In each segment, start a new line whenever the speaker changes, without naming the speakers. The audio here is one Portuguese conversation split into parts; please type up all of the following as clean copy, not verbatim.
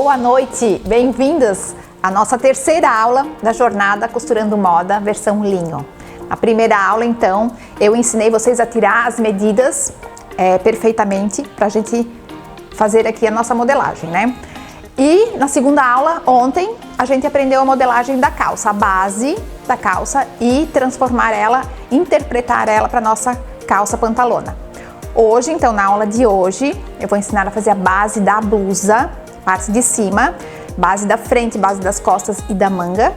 Boa noite, bem-vindas à nossa terceira aula da jornada Costurando Moda, versão linho. Na primeira aula, então, eu ensinei vocês a tirar as medidas perfeitamente para a gente fazer aqui a nossa modelagem, né? E na segunda aula, ontem, a gente aprendeu a modelagem da calça, a base da calça e transformar ela, interpretar ela para nossa calça pantalona. Hoje, então, na aula de hoje, eu vou ensinar a fazer a base da blusa, parte de cima, base da frente, base das costas e da manga,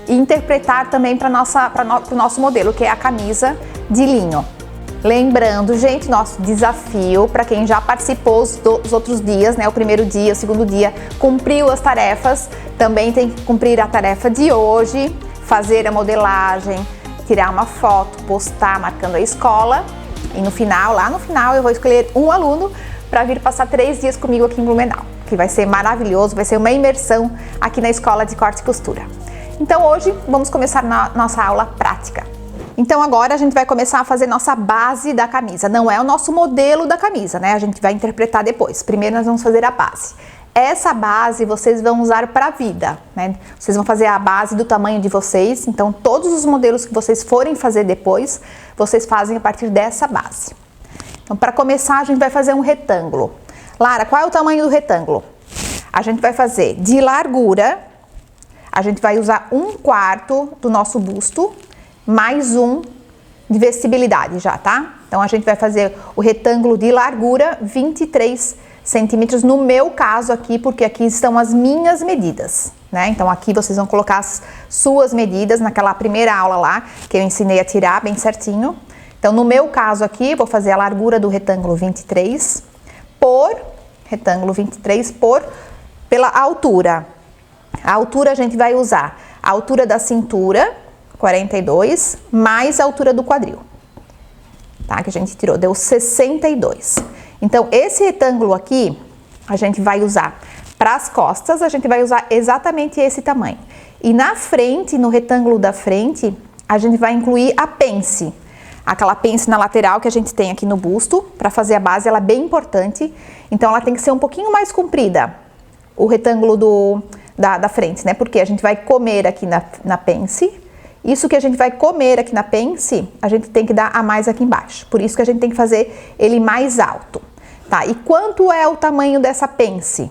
e interpretar também para o nosso modelo, que é a camisa de linho. Lembrando, gente, nosso desafio para quem já participou dos outros dias, né? O primeiro dia, o segundo dia, cumpriu as tarefas, também tem que cumprir a tarefa de hoje, fazer a modelagem, tirar uma foto, postar marcando a escola. E no final, lá no final, eu vou escolher um aluno para vir passar 3 dias comigo aqui em Blumenau, que vai ser maravilhoso, vai ser uma imersão aqui na Escola de Corte e Costura. Então hoje vamos começar nossa aula prática. Então agora a gente vai começar a fazer nossa base da camisa. Não é o nosso modelo da camisa, né? A gente vai interpretar depois. Primeiro nós vamos fazer a base. Essa base vocês vão usar para a vida, né? Vocês vão fazer a base do tamanho de vocês, então todos os modelos que vocês forem fazer depois, vocês fazem a partir dessa base. Então para começar a gente vai fazer um retângulo. Lara, qual é o tamanho do retângulo? A gente vai fazer de largura, a gente vai usar 1/4 do nosso busto, mais 1 de vestibilidade já, tá? Então a gente vai fazer o retângulo de largura 23 centímetros, no meu caso aqui, porque aqui estão as minhas medidas, né? Então aqui vocês vão colocar as suas medidas naquela primeira aula lá, que eu ensinei a tirar bem certinho. Então no meu caso aqui, vou fazer a largura do retângulo 23 pela altura. A altura a gente vai usar a altura da cintura, 42, mais a altura do quadril, tá? Que a gente tirou, deu 62. Então, esse retângulo aqui, a gente vai usar para as costas, a gente vai usar exatamente esse tamanho. E na frente, no retângulo da frente, a gente vai incluir a pence. Aquela pence na lateral que a gente tem aqui no busto, para fazer a base, ela é bem importante. Então, ela tem que ser um pouquinho mais comprida, o retângulo da frente, né? Porque a gente vai comer aqui na pence. Isso que a gente vai comer aqui na pence, a gente tem que dar a mais aqui embaixo. Por isso que a gente tem que fazer ele mais alto, tá? E quanto é o tamanho dessa pence?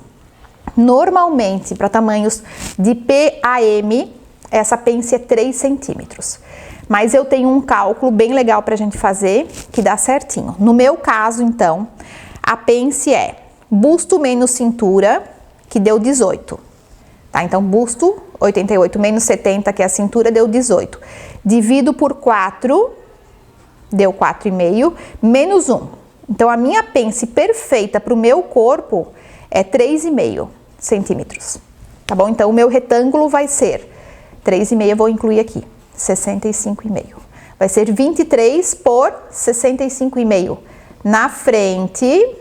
Normalmente, para tamanhos de P a M, essa pence é 3 centímetros. Mas eu tenho um cálculo bem legal para a gente fazer, que dá certinho. No meu caso, então, a pence é busto menos cintura, que deu 18. Tá? Então, busto, 88 menos 70, que é a cintura, deu 18. Divido por 4, deu 4,5, menos 1. Então, a minha pence perfeita para o meu corpo é 3,5 centímetros. Tá bom? Então, o meu retângulo vai ser 3,5, eu vou incluir aqui, 65,5. Vai ser 23 por 65,5 na frente.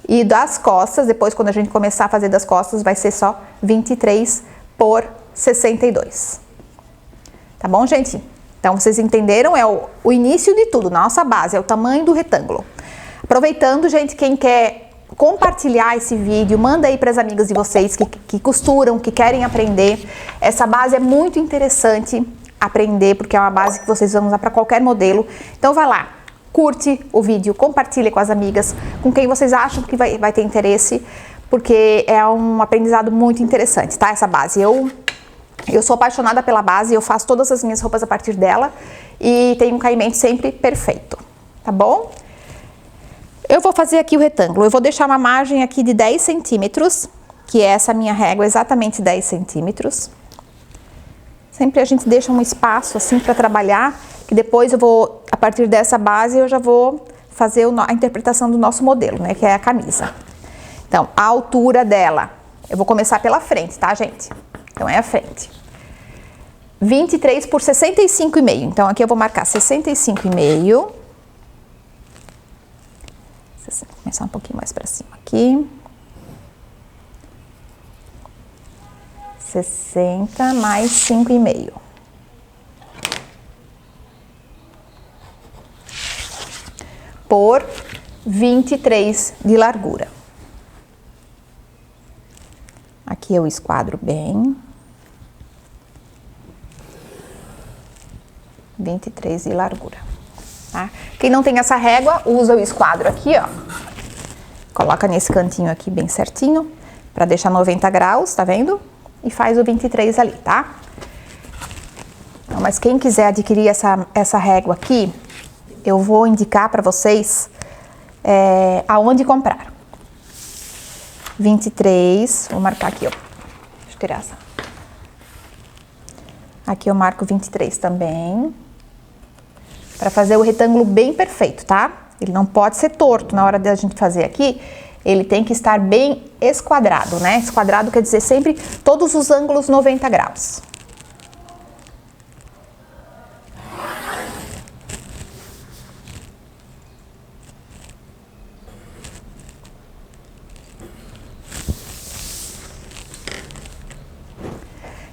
E das costas, depois quando a gente começar a fazer das costas, vai ser só 23 por 62. Tá bom, gente? Então, vocês entenderam? É o início de tudo, nossa base, é o tamanho do retângulo. Aproveitando, gente, quem quer compartilhar esse vídeo, manda aí para as amigas de vocês que costuram, que querem aprender. Essa base é muito interessante aprender, porque é uma base que vocês vão usar para qualquer modelo. Então, vai lá. Curte o vídeo, compartilhe com as amigas, com quem vocês acham que vai ter interesse, porque é um aprendizado muito interessante, tá? Essa base. Eu sou apaixonada pela base, eu faço todas as minhas roupas a partir dela e tem um caimento sempre perfeito, tá bom? Eu vou fazer aqui o retângulo, eu vou deixar uma margem aqui de 10 centímetros, que é essa minha régua, exatamente 10 centímetros. Sempre a gente deixa um espaço assim para trabalhar, que depois eu vou, a partir dessa base, eu já vou fazer a interpretação do nosso modelo, né, que é a camisa. Então, a altura dela, eu vou começar pela frente, tá, gente? Então, é a frente. 23 por 65,5. Então, aqui eu vou marcar 65,5. Vou começar um pouquinho mais para cima aqui. 60 mais 5,5. Por 23 de largura. Aqui eu esquadro bem. 23 de largura, tá? Quem não tem essa régua, usa o esquadro aqui, ó. Coloca nesse cantinho aqui bem certinho, pra deixar 90 graus, tá vendo? E faz o 23 ali, tá? Então, mas quem quiser adquirir essa régua aqui, eu vou indicar pra vocês aonde comprar. 23, vou marcar aqui, ó. Deixa eu tirar essa. Aqui eu marco 23 também. Para fazer o retângulo bem perfeito, tá? Ele não pode ser torto na hora da gente fazer aqui. Ele tem que estar bem esquadrado, né? Esquadrado quer dizer sempre todos os ângulos 90 graus.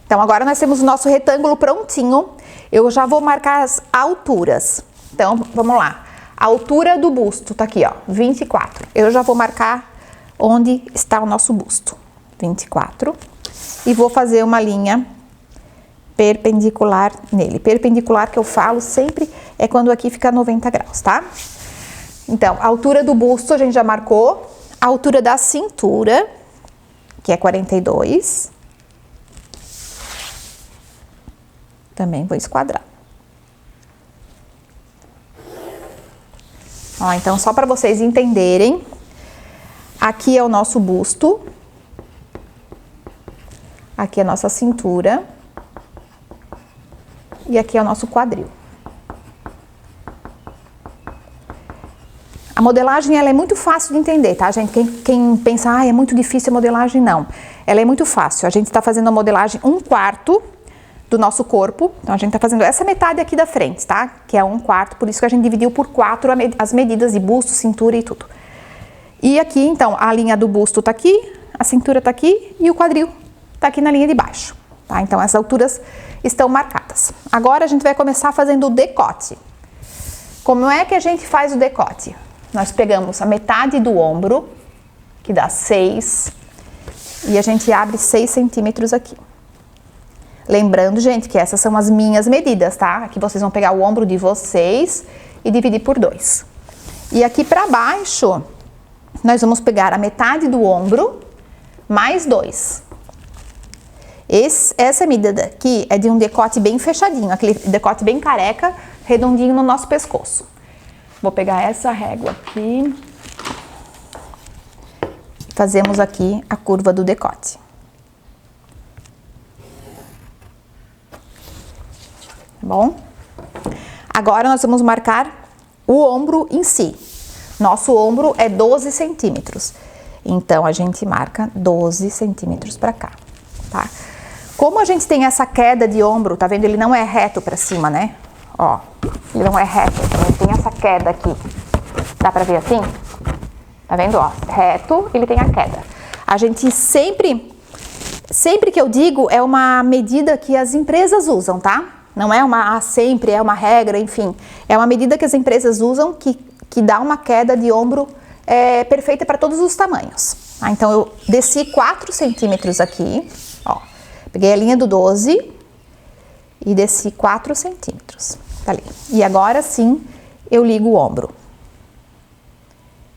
Então, agora nós temos o nosso retângulo prontinho. Eu já vou marcar as alturas. Então, vamos lá. A altura do busto tá aqui, ó, 24. Eu já vou marcar onde está o nosso busto. 24. E vou fazer uma linha perpendicular nele. Perpendicular que eu falo sempre é quando aqui fica 90 graus, tá? Então, a altura do busto a gente já marcou. A altura da cintura, que é 42. Também vou esquadrar. Ó, então, só para vocês entenderem, aqui é o nosso busto, aqui é a nossa cintura e aqui é o nosso quadril. A modelagem, ela é muito fácil de entender, tá, gente? Quem pensa, é muito difícil a modelagem, não. Ela é muito fácil. A gente está fazendo a modelagem 1/4 do nosso corpo. Então, a gente tá fazendo essa metade aqui da frente, tá? Que é 1/4, por isso que a gente dividiu por 4 as medidas de busto, cintura e tudo. E aqui, então, a linha do busto tá aqui, a cintura tá aqui e o quadril tá aqui na linha de baixo, tá? Então, essas alturas estão marcadas. Agora, a gente vai começar fazendo o decote. Como é que a gente faz o decote? Nós pegamos a metade do ombro, que dá 6, e a gente abre 6 centímetros aqui. Lembrando, gente, que essas são as minhas medidas, tá? Aqui vocês vão pegar o ombro de vocês e dividir por 2. E aqui pra baixo, nós vamos pegar a metade do ombro mais 2. Essa medida aqui é de um decote bem fechadinho, aquele decote bem careca, redondinho no nosso pescoço. Vou pegar essa régua aqui. Fazemos aqui a curva do decote. Bom, agora nós vamos marcar o ombro em si. Nosso ombro é 12 centímetros. Então, a gente marca 12 centímetros pra cá, tá? Como a gente tem essa queda de ombro, tá vendo? Ele não é reto pra cima, né? Ó, ele não é reto, então ele tem essa queda aqui. Dá pra ver assim? Tá vendo? Ó, reto, ele tem a queda. A gente sempre que eu digo, é uma medida que as empresas usam, tá? Não é uma sempre, é uma regra, enfim. É uma medida que as empresas usam que dá uma queda de ombro perfeita para todos os tamanhos. Ah, então, eu desci 4 centímetros aqui, ó. Peguei a linha do 12 e desci 4 centímetros. Tá ali. E agora sim, eu ligo o ombro.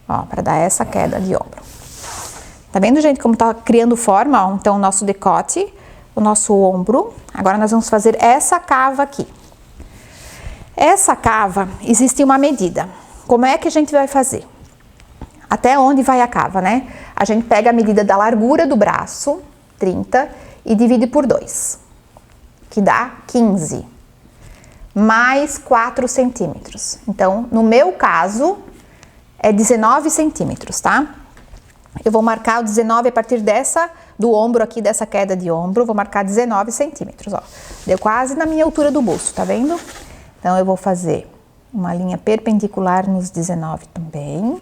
Ó, para dar essa queda de ombro. Tá vendo, gente, como tá criando forma? Ó, então, o nosso decote, o nosso ombro. Agora, nós vamos fazer essa cava aqui. Essa cava, existe uma medida. Como é que a gente vai fazer? Até onde vai a cava, né? A gente pega a medida da largura do braço, 30, e divide por 2, que dá 15. Mais 4 centímetros. Então, no meu caso, é 19 centímetros, tá? Eu vou marcar o 19 a partir do ombro aqui, dessa queda de ombro, vou marcar 19 centímetros, ó. Deu quase na minha altura do busto, tá vendo? Então, eu vou fazer uma linha perpendicular nos 19 também.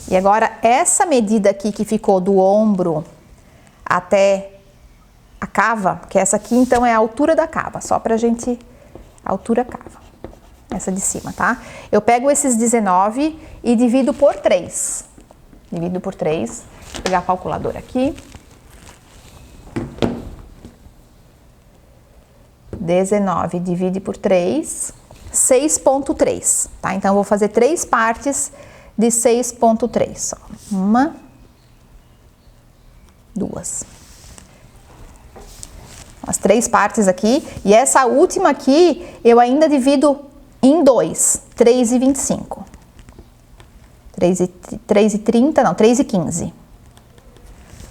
E agora, essa medida aqui que ficou do ombro até a cava, que essa aqui, então, é a altura da cava, só pra gente... altura cava. essa de cima, tá? Eu pego esses 19 e divido por 3. Divido por 3. Vou pegar a calculadora aqui. 19 divide por 3, 6,3, tá? Então, eu vou fazer 3 partes de 6,3. Uma, duas. As 3 partes aqui. E essa última aqui, eu ainda divido em 2, 3,25. 3,30, não, 3,15.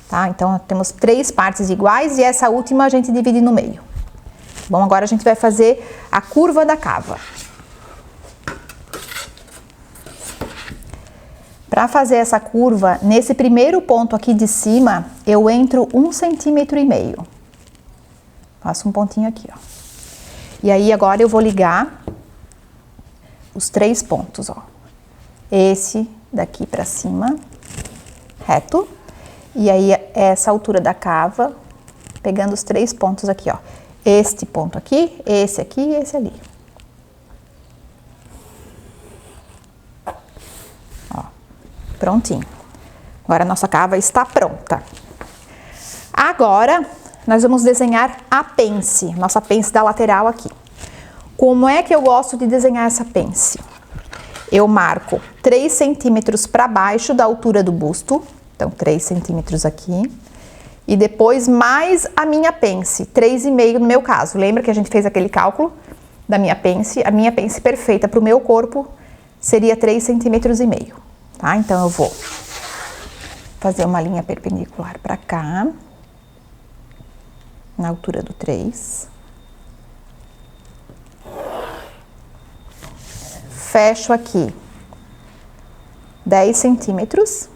Tá? Então, temos 3 partes iguais e essa última a gente divide no meio. Bom, agora a gente vai fazer a curva da cava. Para fazer essa curva, nesse primeiro ponto aqui de cima, eu entro 1,5 cm. Faço um pontinho aqui, ó. E aí, agora eu vou ligar os 3 pontos, ó. Esse daqui para cima, reto. E aí, essa altura da cava, pegando os 3 pontos aqui, ó. Este ponto aqui, esse aqui e esse ali. Ó, prontinho. Agora a nossa cava está pronta. Agora, nós vamos desenhar a pence, nossa pence da lateral aqui. Como é que eu gosto de desenhar essa pence? Eu marco 3 centímetros para baixo da altura do busto, então 3 centímetros aqui. E depois mais a minha pence, 3,5 no meu caso. Lembra que a gente fez aquele cálculo da minha pence? A minha pence perfeita para o meu corpo seria 3,5 centímetros, tá? Então, eu vou fazer uma linha perpendicular para cá, na altura do 3. Fecho aqui 10 centímetros.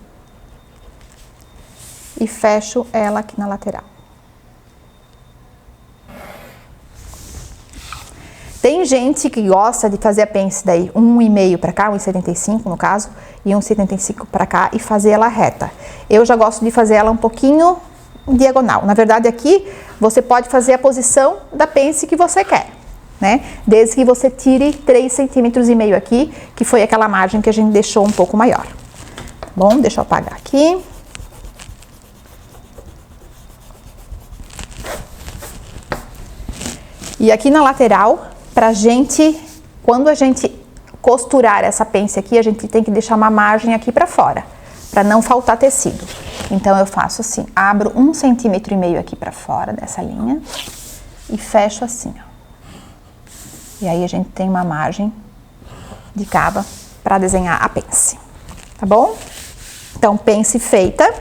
E fecho ela aqui na lateral. Tem gente que gosta de fazer a pence daí 1,5 para cá, 1,75 no caso, e 1,75 para cá e fazer ela reta. Eu já gosto de fazer ela um pouquinho diagonal. Na verdade, aqui você pode fazer a posição da pence que você quer, né? Desde que você tire 3,5 centímetros aqui, que foi aquela margem que a gente deixou um pouco maior. Bom, deixa eu apagar aqui. E aqui na lateral, quando a gente costurar essa pence aqui, a gente tem que deixar uma margem aqui para fora, para não faltar tecido. Então, eu faço assim, abro 1,5 centímetro aqui para fora dessa linha e fecho assim, ó. E aí, a gente tem uma margem de cava para desenhar a pence, tá bom? Então, pence feita.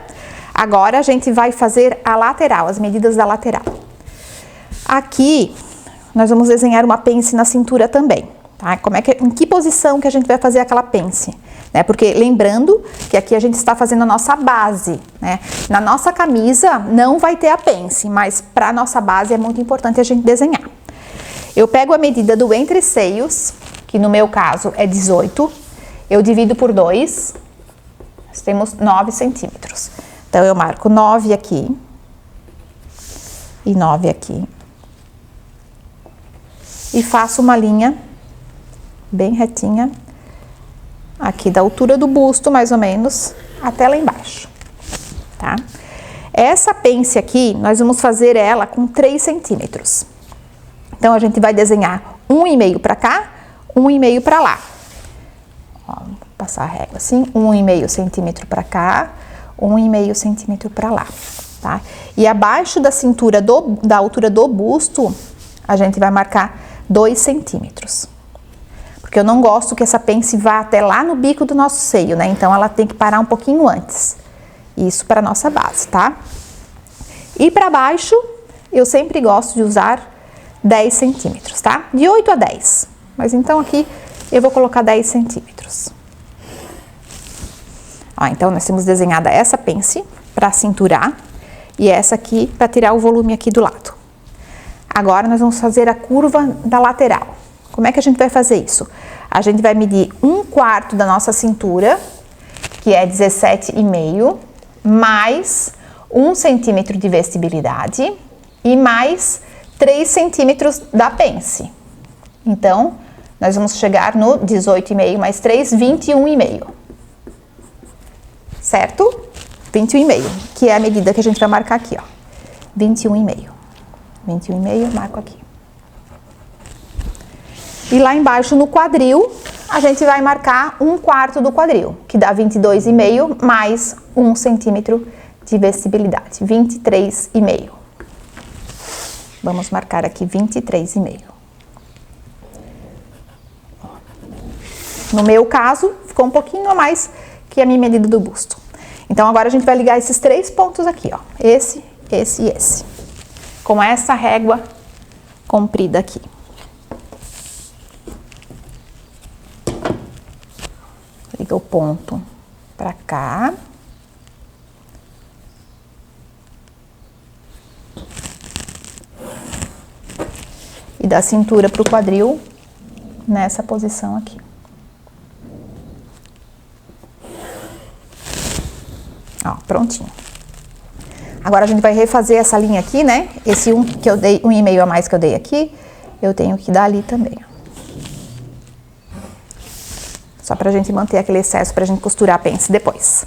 Agora, a gente vai fazer a lateral, as medidas da lateral. Aqui, nós vamos desenhar uma pence na cintura também, tá? Em que posição que a gente vai fazer aquela pence, né? Porque lembrando que aqui a gente está fazendo a nossa base, né? Na nossa camisa não vai ter a pence, mas para a nossa base é muito importante a gente desenhar. Eu pego a medida do entre-seios, que no meu caso é 18, eu divido por 2, nós temos 9 centímetros. Então, eu marco 9 aqui e 9 aqui. E faço uma linha bem retinha, aqui da altura do busto, mais ou menos, até lá embaixo, tá? Essa pence aqui, nós vamos fazer ela com 3 centímetros. Então, a gente vai desenhar 1,5 para cá, 1,5 para lá. Ó, vou passar a régua assim, 1,5 centímetro para cá, 1,5 centímetro para lá, tá? E abaixo da cintura, da altura do busto, a gente vai marcar 2 centímetros. Porque eu não gosto que essa pence vá até lá no bico do nosso seio, né? Então, ela tem que parar um pouquinho antes. Isso para nossa base, tá? E para baixo, eu sempre gosto de usar 10 centímetros, tá? De 8 a 10. Mas então, aqui, eu vou colocar 10 centímetros. Ó, então, nós temos desenhada essa pence para cinturar e essa aqui para tirar o volume aqui do lado. Agora, nós vamos fazer a curva da lateral. Como é que a gente vai fazer isso? A gente vai medir 1/4 da nossa cintura, que é 17,5, mais 1 centímetro de vestibilidade e mais 3 centímetros da pence. Então, nós vamos chegar no 18,5 mais 3, 21,5. Certo? 21,5, que é a medida que a gente vai marcar aqui, ó. 21,5. 21,5, marco aqui. E lá embaixo no quadril, a gente vai marcar 1/4 do quadril, que dá 22,5 mais 1 centímetro de vestibilidade, 23,5. Vamos marcar aqui 23,5. No meu caso, ficou um pouquinho a mais que a minha medida do busto. Então, agora a gente vai ligar esses 3 pontos aqui, ó. Esse, esse e esse. Com essa régua comprida aqui. Liga o ponto pra cá. E da cintura pro quadril nessa posição aqui. Ó, prontinho. Agora a gente vai refazer essa linha aqui, né? Esse 1 que eu dei, 1,5 a mais que eu dei aqui, eu tenho que dar ali também. Só pra gente manter aquele excesso, pra gente costurar a pence depois.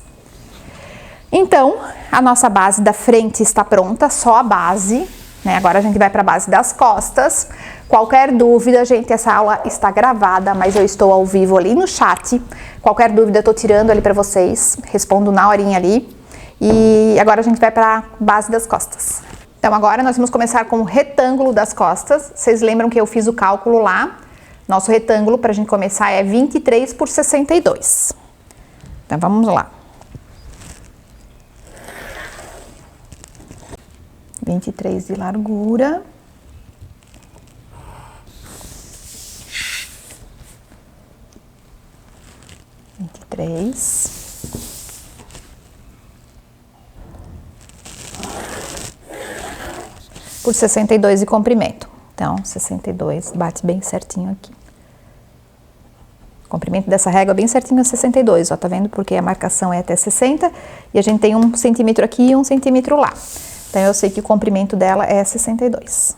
Então, a nossa base da frente está pronta, só a base, né? Agora a gente vai pra base das costas. Qualquer dúvida, gente, essa aula está gravada, mas eu estou ao vivo ali no chat. Qualquer dúvida eu tô tirando ali pra vocês, respondo na horinha ali. E agora a gente vai pra base das costas. Então agora nós vamos começar com o retângulo das costas. Vocês lembram que eu fiz o cálculo lá? Nosso retângulo, pra gente começar, é 23 por 62. Então vamos lá. 23 de largura. Por 62 de comprimento. Então, 62 bate bem certinho aqui. O comprimento dessa régua é bem certinho a 62, ó, tá vendo? Porque a marcação é até 60 e a gente tem 1 centímetro aqui e 1 centímetro lá. Então, eu sei que o comprimento dela é 62.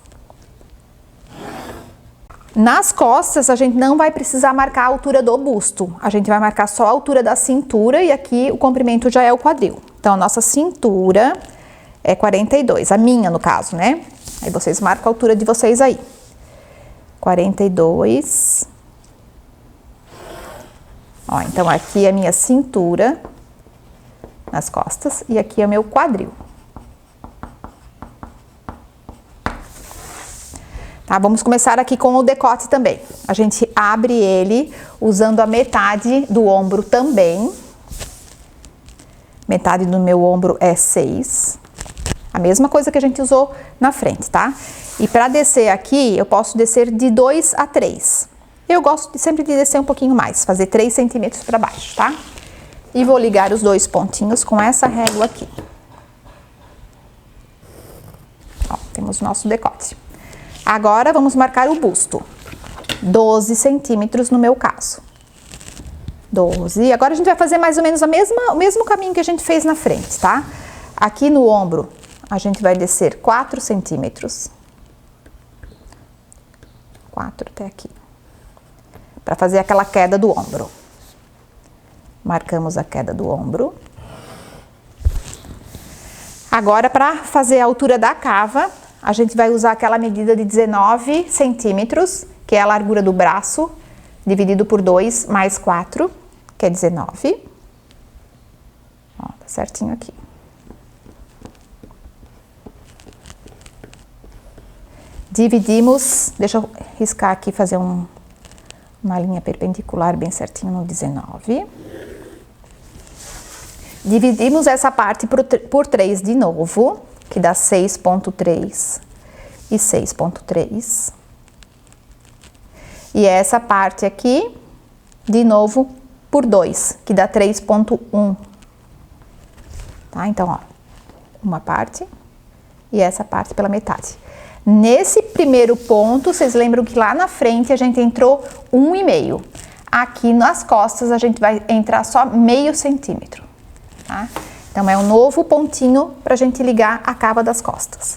Nas costas, a gente não vai precisar marcar a altura do busto. A gente vai marcar só a altura da cintura e aqui o comprimento já é o quadril. Então, a nossa cintura é 42, a minha no caso, né? Aí vocês marcam a altura de vocês aí. 42. Ó, então aqui é a minha cintura nas costas e aqui é o meu quadril. Tá, vamos começar aqui com o decote também. A gente abre ele usando a metade do ombro também. Metade do meu ombro é 6. A mesma coisa que a gente usou na frente, tá? E para descer aqui, eu posso descer de 2 a 3. Eu gosto sempre de descer um pouquinho mais, fazer 3 centímetros para baixo, tá? E vou ligar os 2 pontinhos com essa régua aqui. Ó, temos o nosso decote. Agora, vamos marcar o busto. 12 centímetros no meu caso. 12. Agora, a gente vai fazer mais ou menos o mesmo caminho que a gente fez na frente, tá? Aqui no ombro, a gente vai descer 4 centímetros. 4 até aqui. Para fazer aquela queda do ombro. Marcamos a queda do ombro. Agora, para fazer a altura da cava, a gente vai usar aquela medida de 19 centímetros, que é a largura do braço, dividido por 2 mais 4, que é 19. Ó, tá certinho aqui. Dividimos, deixa eu riscar aqui, fazer uma linha perpendicular bem certinho no 19. Dividimos essa parte por 3 de novo, que dá 6,3 e 6,3. E essa parte aqui, de novo, por 2, que dá 3,1. Tá? Então, ó, uma parte e essa parte pela metade. Nesse primeiro ponto, vocês lembram que lá na frente a gente entrou 1,5. Aqui nas costas a gente vai entrar só meio centímetro, tá? Então, é um novo pontinho pra gente ligar a cava das costas.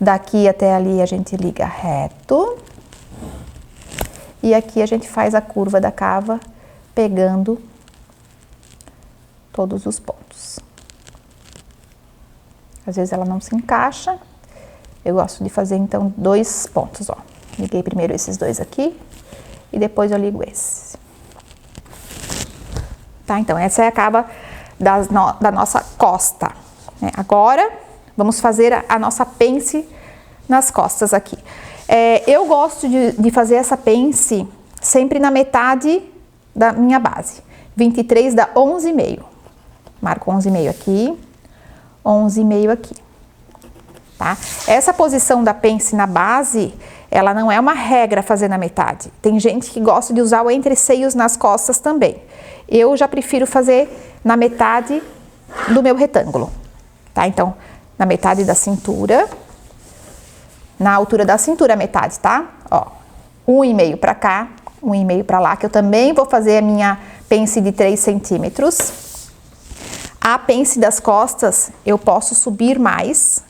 Daqui até ali a gente liga reto. E aqui a gente faz a curva da cava, pegando todos os pontos. Às vezes ela não se encaixa. Eu gosto de fazer, então, 2 pontos, ó. Liguei primeiro esses 2 aqui e depois eu ligo esse. Tá? Então, essa é a cava da nossa costa, né? Agora, vamos fazer a nossa pence nas costas aqui. Eu gosto de fazer essa pence sempre na metade da minha base. 23 dá 11,5. Marco 11,5 aqui, 11,5 aqui, tá? Essa posição da pence na base, ela não é uma regra fazer na metade. Tem gente que gosta de usar o entre-seios nas costas também. Eu já prefiro fazer na metade do meu retângulo, tá? Então, na metade da cintura, na altura da cintura a metade, tá? Ó, 1,5 pra cá, 1,5 pra lá, que eu também vou fazer a minha pence de 3 centímetros. A pence das costas, eu posso subir mais.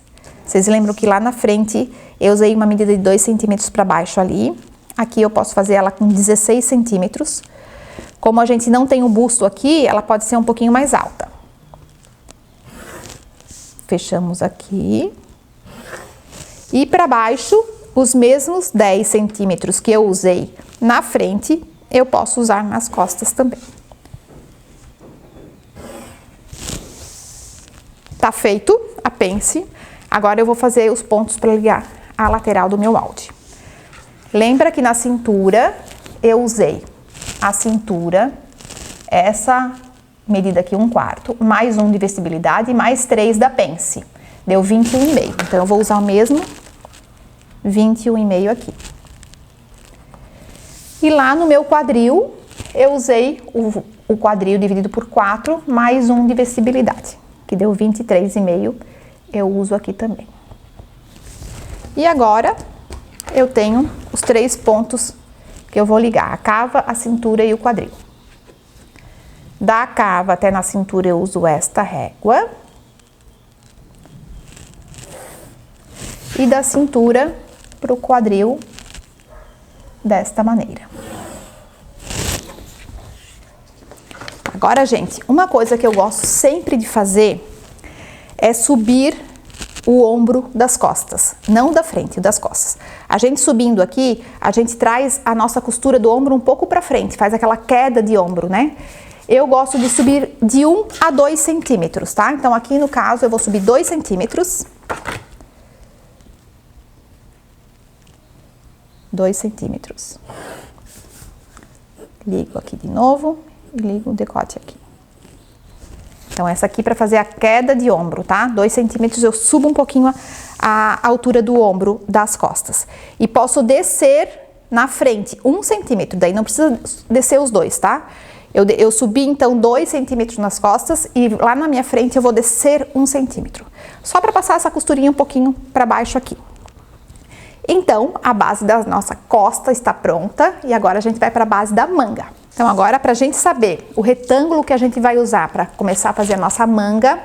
Vocês lembram que lá na frente eu usei uma medida de 2 centímetros para baixo ali. Aqui eu posso fazer ela com 16 centímetros. Como a gente não tem o busto aqui, ela pode ser um pouquinho mais alta. Fechamos aqui. E para baixo, os mesmos 10 centímetros que eu usei na frente, eu posso usar nas costas também. Tá feito a pence. Agora eu vou fazer os pontos para ligar a lateral do meu molde. Lembra que na cintura eu usei a cintura, essa medida aqui 1/4, mais 1 de vestibilidade e mais 3 da pence. Deu 21,5. Então eu vou usar o mesmo 21,5 aqui. E lá no meu quadril, eu usei o quadril dividido por 4 mais 1 de vestibilidade, que deu 23,5, eu uso aqui também. E agora, eu tenho os 3 pontos que eu vou ligar, a cava, a cintura e o quadril. Da cava até na cintura eu uso esta régua. E da cintura para o quadril, desta maneira. Agora, gente, uma coisa que eu gosto sempre de fazer é subir o ombro das costas, não da frente, das costas. A gente subindo aqui, a gente traz a nossa costura do ombro um pouco para frente, faz aquela queda de ombro, né? Eu gosto de subir de 1 a 2 centímetros, tá? Então, aqui no caso, eu vou subir 2 centímetros. 2 centímetros. Ligo aqui de novo e ligo o decote aqui. Então, essa aqui para fazer a queda de ombro, tá? 2 centímetros, eu subo um pouquinho a altura do ombro das costas. E posso descer na frente 1 centímetro, daí não precisa descer os 2, tá? Eu subi, então, 2 centímetros nas costas e lá na minha frente eu vou descer 1 centímetro. Só para passar essa costurinha um pouquinho para baixo aqui. Então, a base da nossa costa está pronta e agora a gente vai para a base da manga. Então, agora, para a gente saber o retângulo que a gente vai usar para começar a fazer a nossa manga,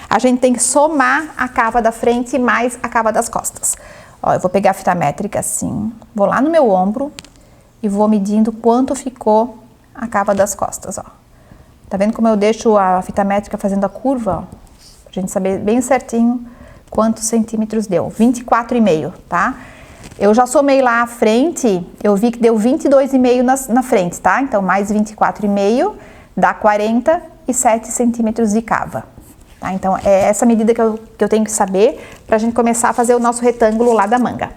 a gente tem que somar a cava da frente mais a cava das costas. Ó, eu vou pegar a fita métrica assim, vou lá no meu ombro e vou medindo quanto ficou a cava das costas, ó. Tá vendo como eu deixo a fita métrica fazendo a curva, ó? Pra gente saber bem certinho quantos centímetros deu. 24,5, tá? Eu já somei lá à frente, eu vi que deu 22,5 na frente, tá? Então, mais 24,5 dá 47 centímetros de cava, tá? Então, é essa medida que eu tenho que saber pra gente começar a fazer o nosso retângulo lá da manga.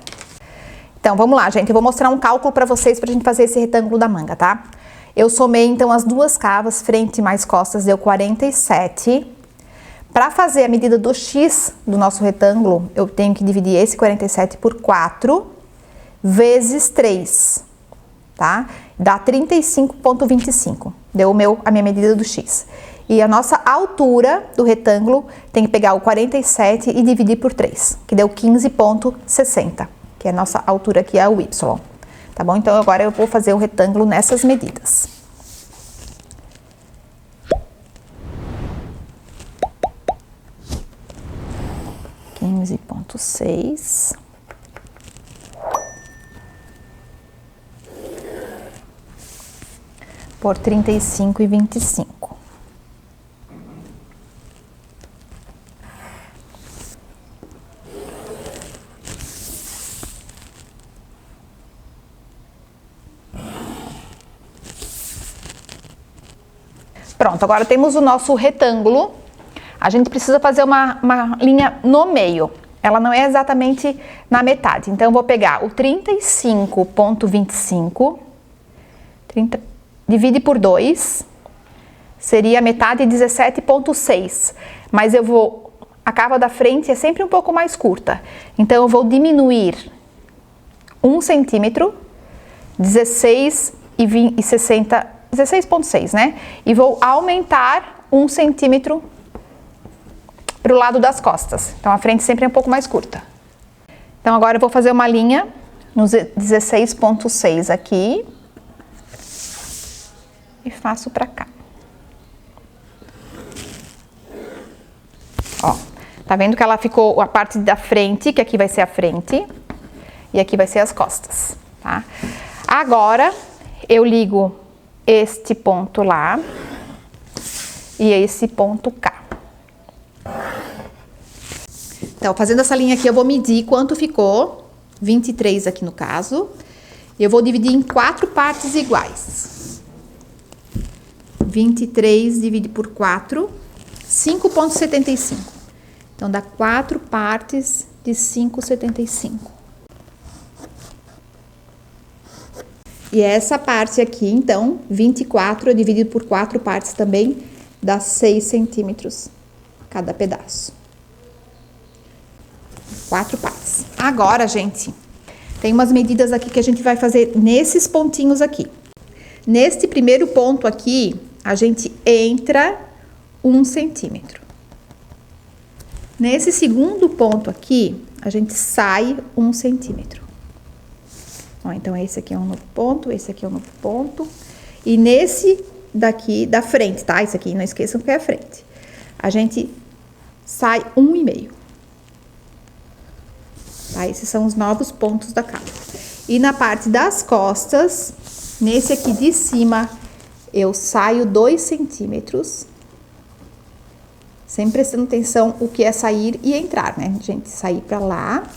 Então, vamos lá, gente. Eu vou mostrar um cálculo pra vocês pra gente fazer esse retângulo da manga, tá? Eu somei, então, as duas cavas, frente mais costas, deu 47. Para fazer a medida do X do nosso retângulo, eu tenho que dividir esse 47 por 4 vezes 3, tá? Dá 35,25. Deu a minha medida do X. E a nossa altura do retângulo tem que pegar o 47 e dividir por 3, que deu 15,60, que é a nossa altura aqui, é o Y. Tá bom? Então, agora eu vou fazer o retângulo nessas medidas. (15,6) pôr 35 e 25. Pronto, agora temos o nosso retângulo. A gente precisa fazer uma linha no meio. Ela não é exatamente na metade. Então, eu vou pegar o 35,25, divide por 2, seria a metade de 17,6. Mas a cava da frente é sempre um pouco mais curta. Então, eu vou diminuir 1 centímetro, 16,6, né? E vou aumentar 1 centímetro para o lado das costas. Então, a frente sempre é um pouco mais curta. Então, agora eu vou fazer uma linha no 16,6 aqui. E faço para cá. Ó, tá vendo que ela ficou a parte da frente, que aqui vai ser a frente. E aqui vai ser as costas, tá? Agora, eu ligo este ponto lá e esse ponto cá. Então, fazendo essa linha aqui, eu vou medir quanto ficou, 23 aqui no caso, e eu vou dividir em 4 partes iguais. 23 dividido por 4, 5,75. Então, dá 4 partes de 5,75. E essa parte aqui, então, 24 dividido por 4 partes também, dá 6 centímetros cada pedaço. 4 partes. Agora, gente, tem umas medidas aqui que a gente vai fazer nesses pontinhos aqui. Neste primeiro ponto aqui, a gente entra 1 centímetro. Nesse segundo ponto aqui, a gente sai 1 centímetro. Ó, então, esse aqui é um novo ponto, esse aqui é um novo ponto. E nesse daqui, da frente, tá? Esse aqui, não esqueçam que é a frente. A gente sai 1,5. Tá? Esses são os novos pontos da cava. E na parte das costas, nesse aqui de cima, eu saio 2 centímetros. Sempre prestando atenção o que é sair e entrar, né, gente? Sair pra lá.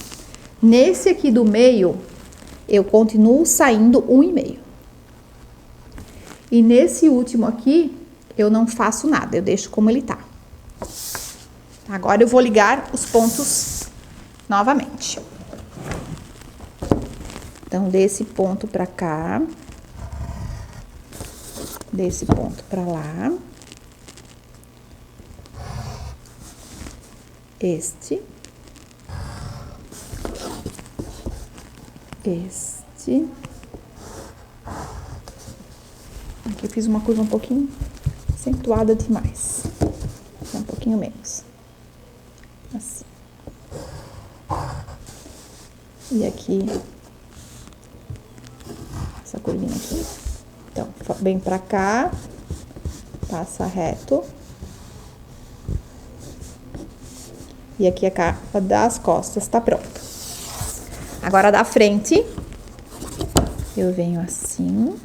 Nesse aqui do meio, eu continuo saindo 1,5. E nesse último aqui, eu não faço nada, eu deixo como ele tá. Agora eu vou ligar os pontos novamente. Então, desse ponto pra cá, desse ponto pra lá, este, aqui eu fiz uma curva um pouquinho acentuada demais, um pouquinho menos, assim, e aqui, essa curvinha aqui. Então, vem pra cá, passa reto, e aqui a cava das costas tá pronta. Agora, da frente, eu venho assim,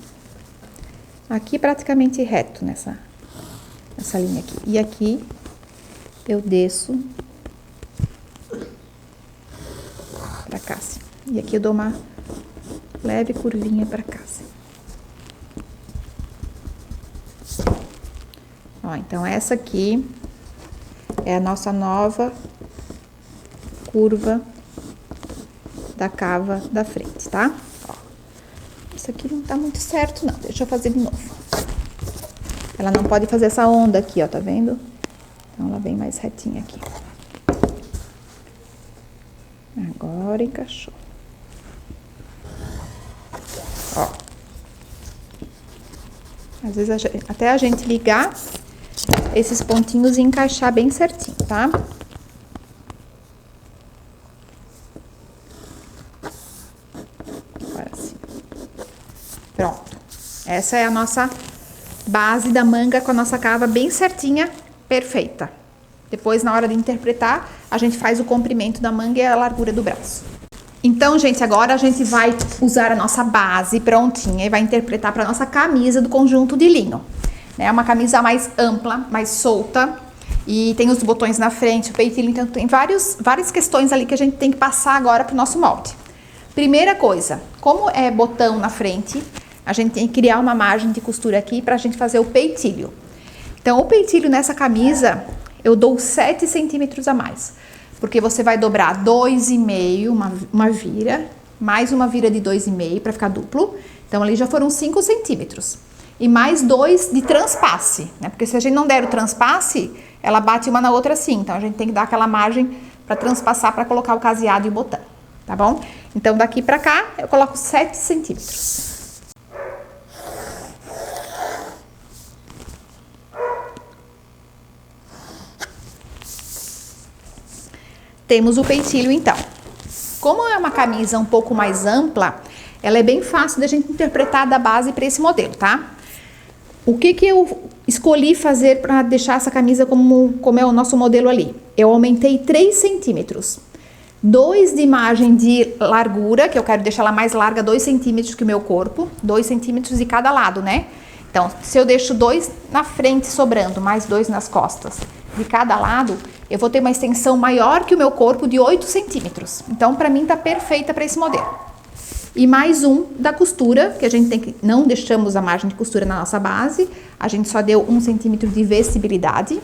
aqui praticamente reto nessa linha aqui. E aqui, eu desço pra cá, assim. E aqui eu dou uma leve curvinha pra cá, assim. Ó, então, essa aqui é a nossa nova curva da cava da frente, tá? Ó, isso aqui não tá muito certo, não. Deixa eu fazer de novo. Ela não pode fazer essa onda aqui, ó, tá vendo? Então, ela vem mais retinha aqui. Agora encaixou. Ó. Às vezes, até a gente ligar esses pontinhos e encaixar bem certinho, tá? Agora sim. Pronto. Essa é a nossa base da manga com a nossa cava bem certinha, perfeita. Depois, na hora de interpretar, a gente faz o comprimento da manga e a largura do braço. Então, gente, agora a gente vai usar a nossa base prontinha e vai interpretar para nossa camisa do conjunto de linho. É uma camisa mais ampla, mais solta e tem os botões na frente, o peitinho, então tem várias questões ali que a gente tem que passar agora para o nosso molde. Primeira coisa, como é botão na frente, a gente tem que criar uma margem de costura aqui para a gente fazer o peitilho. Então, o peitilho nessa camisa, eu dou 7 centímetros a mais. Porque você vai dobrar 2,5, uma vira, mais uma vira de 2,5 para ficar duplo. Então, ali já foram 5 centímetros. E mais 2 de transpasse, né? Porque se a gente não der o transpasse, ela bate uma na outra assim. Então, a gente tem que dar aquela margem para transpassar, para colocar o caseado e o botão, tá bom? Então, daqui para cá, eu coloco 7 centímetros. Temos o peitilho, então. Como é uma camisa um pouco mais ampla, ela é bem fácil da gente interpretar da base para esse modelo, tá? O que eu escolhi fazer para deixar essa camisa como é o nosso modelo ali? Eu aumentei 3 centímetros. 2 de margem de largura, que eu quero deixar ela mais larga, 2 centímetros que o meu corpo. 2 centímetros de cada lado, né? Então, se eu deixo 2 na frente sobrando, mais 2 nas costas de cada lado, eu vou ter uma extensão maior que o meu corpo de 8 centímetros. Então, para mim, tá perfeita para esse modelo. E mais um da costura, que a gente tem que... Não deixamos a margem de costura na nossa base, a gente só deu 1 centímetro de vestibilidade.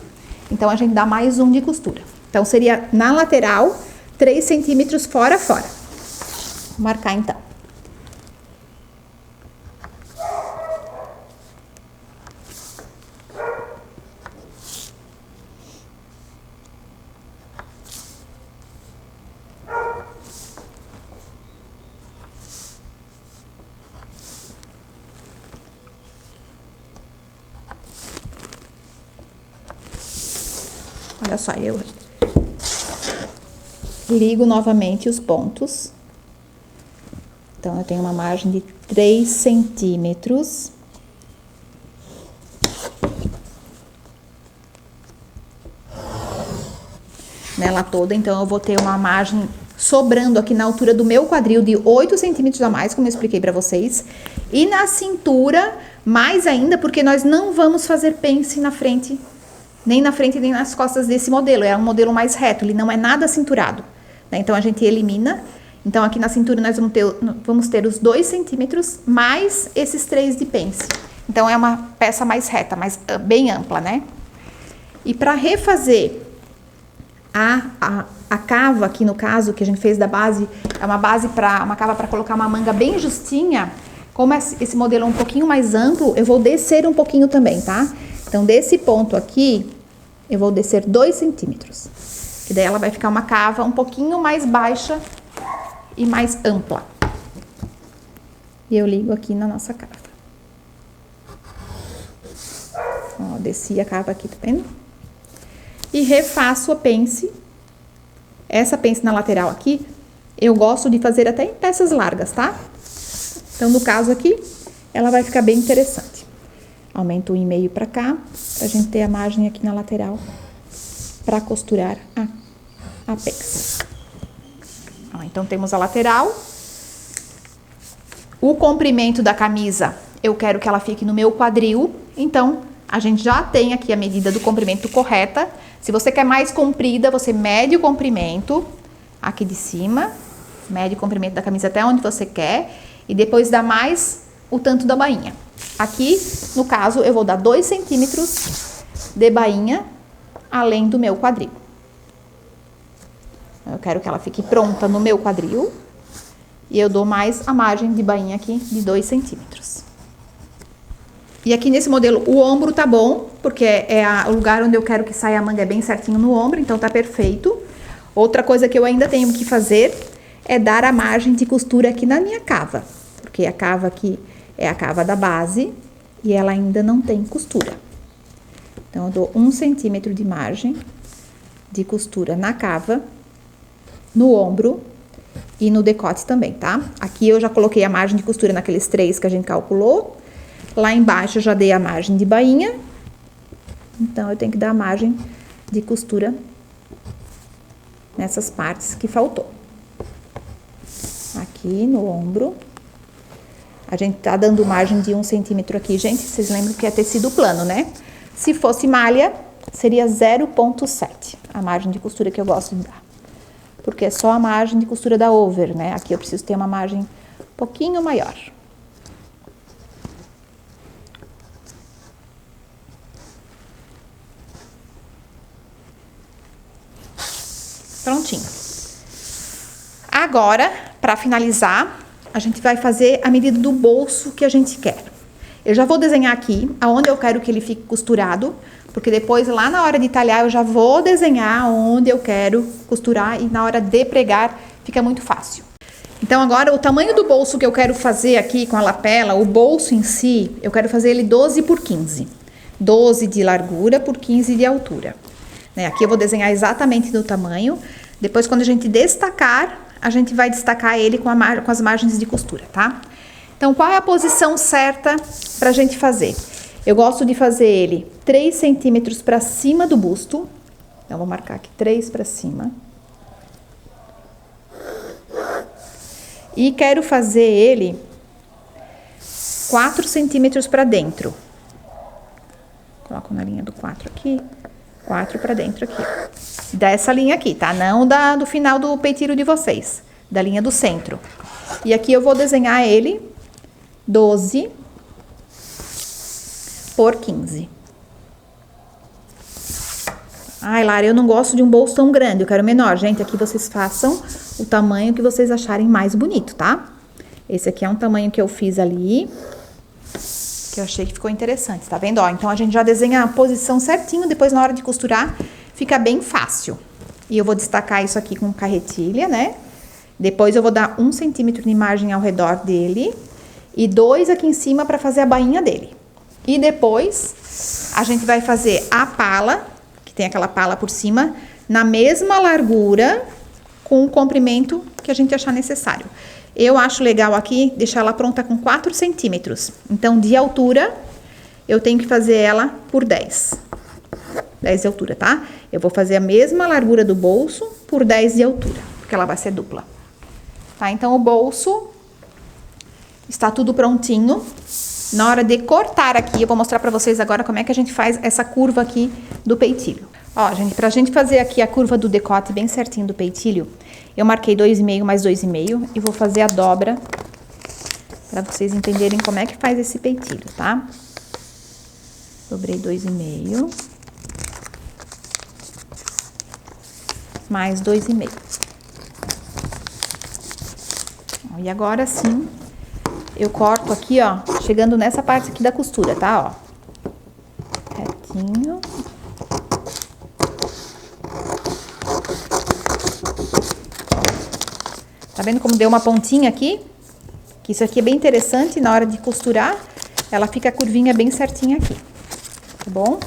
Então, a gente dá mais um de costura. Então, seria na lateral, 3 centímetros fora. Vou marcar, então. Olha só, eu ligo novamente os pontos. Então, eu tenho uma margem de 3 centímetros. Nela toda, então, eu vou ter uma margem sobrando aqui na altura do meu quadril de 8 centímetros a mais, como eu expliquei pra vocês. E na cintura, mais ainda, porque nós não vamos fazer pence na frente, nem na frente nem nas costas desse modelo. É um modelo mais reto, ele não é nada cinturado, né? Então, a gente elimina. Então, aqui na cintura nós vamos ter os 2 centímetros mais esses 3 de pence. Então, é uma peça mais reta, bem ampla, né? E para refazer a cava, aqui no caso, que a gente fez da base, é uma cava para colocar uma manga bem justinha. Como esse modelo é um pouquinho mais amplo, eu vou descer um pouquinho também, tá? Então, desse ponto aqui, eu vou descer 2 centímetros. Que daí ela vai ficar uma cava um pouquinho mais baixa e mais ampla. E eu ligo aqui na nossa cava. Ó, desci a cava aqui, tá vendo? E refaço a pence. Essa pence na lateral aqui, eu gosto de fazer até em peças largas, tá? Então, no caso aqui, ela vai ficar bem interessante. Aumento 1,5 pra cá, pra gente ter a margem aqui na lateral pra costurar a pence. Ó, então, temos a lateral. O comprimento da camisa, eu quero que ela fique no meu quadril. Então, a gente já tem aqui a medida do comprimento correta. Se você quer mais comprida, você mede o comprimento aqui de cima. Mede o comprimento da camisa até onde você quer. E depois dá mais o tanto da bainha. Aqui, no caso, eu vou dar 2 centímetros de bainha além do meu quadril. Eu quero que ela fique pronta no meu quadril. E eu dou mais a margem de bainha aqui de 2 centímetros. E aqui nesse modelo o ombro tá bom, porque é o lugar onde eu quero que saia a manga, é bem certinho no ombro, então tá perfeito. Outra coisa que eu ainda tenho que fazer é dar a margem de costura aqui na minha cava. Porque a cava aqui é a cava da base e ela ainda não tem costura. Então, eu dou 1 centímetro de margem de costura na cava, no ombro e no decote também, tá? Aqui eu já coloquei a margem de costura naqueles 3 que a gente calculou. Lá embaixo eu já dei a margem de bainha. Então, eu tenho que dar a margem de costura nessas partes que faltou. aqui no ombro. A gente tá dando margem de 1 centímetro aqui, gente. Vocês lembram que é tecido plano, né? Se fosse malha, seria 0,7 a margem de costura que eu gosto de dar. Porque é só a margem de costura da over, né? Aqui eu preciso ter uma margem um pouquinho maior. Prontinho. Agora, para finalizar, a gente vai fazer a medida do bolso que a gente quer. Eu já vou desenhar aqui aonde eu quero que ele fique costurado, porque depois lá na hora de talhar eu já vou desenhar onde eu quero costurar e na hora de pregar fica muito fácil. Então agora o tamanho do bolso que eu quero fazer aqui com a lapela, o bolso em si, eu quero fazer ele 12 por 15. 12 de largura por 15 de altura. Né? Aqui eu vou desenhar exatamente do tamanho. Depois quando a gente destacar, a gente vai destacar ele com as margens de costura, tá? Então, qual é a posição certa pra gente fazer? Eu gosto de fazer ele 3 centímetros pra cima do busto. Então, vou marcar aqui 3 pra cima. E quero fazer ele 4 centímetros pra dentro. Coloco na linha do 4 aqui. 4 pra dentro aqui. Dessa linha aqui, tá? Não do final do peitilho de vocês. Da linha do centro. E aqui eu vou desenhar ele 12 por 15. Ai, Lara, eu não gosto de um bolso tão grande, eu quero menor. Gente, aqui vocês façam o tamanho que vocês acharem mais bonito, tá? Esse aqui é um tamanho que eu fiz ali, que eu achei que ficou interessante, tá vendo? Ó, então a gente já desenha a posição certinho, depois na hora de costurar fica bem fácil. E eu vou destacar isso aqui com carretilha, né? Depois eu vou dar 1 centímetro de margem ao redor dele e 2 aqui em cima para fazer a bainha dele. E depois a gente vai fazer a pala, que tem aquela pala por cima, na mesma largura, com o comprimento que a gente achar necessário. Eu acho legal aqui deixar ela pronta com 4 centímetros. Então, de altura, eu tenho que fazer ela por 10. 10 de altura, tá? Eu vou fazer a mesma largura do bolso por 10 de altura, porque ela vai ser dupla. Tá? Então, o bolso está tudo prontinho. Na hora de cortar aqui, eu vou mostrar pra vocês agora como é que a gente faz essa curva aqui do peitilho. Ó, gente, pra gente fazer aqui a curva do decote bem certinho do peitilho, eu marquei 2,5 mais 2,5 e vou fazer a dobra pra vocês entenderem como é que faz esse peitilho, tá? Dobrei 2,5 mais 2,5. E agora sim, eu corto aqui, ó, chegando nessa parte aqui da costura, tá? Ó, retinho. Tá vendo como deu uma pontinha aqui? Que isso aqui é bem interessante, na hora de costurar, ela fica a curvinha bem certinha aqui, tá bom?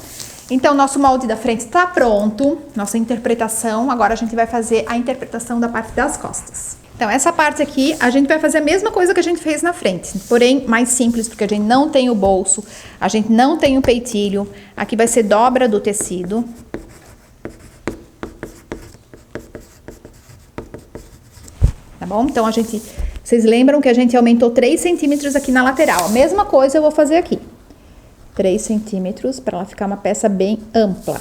Então, nosso molde da frente tá pronto, nossa interpretação, agora a gente vai fazer a interpretação da parte das costas. Então, essa parte aqui, a gente vai fazer a mesma coisa que a gente fez na frente, porém mais simples, porque a gente não tem o bolso, a gente não tem o peitilho, aqui vai ser dobra do tecido. Tá bom? Então, vocês lembram que a gente aumentou 3 centímetros aqui na lateral. A mesma coisa eu vou fazer aqui. 3 centímetros para ela ficar uma peça bem ampla.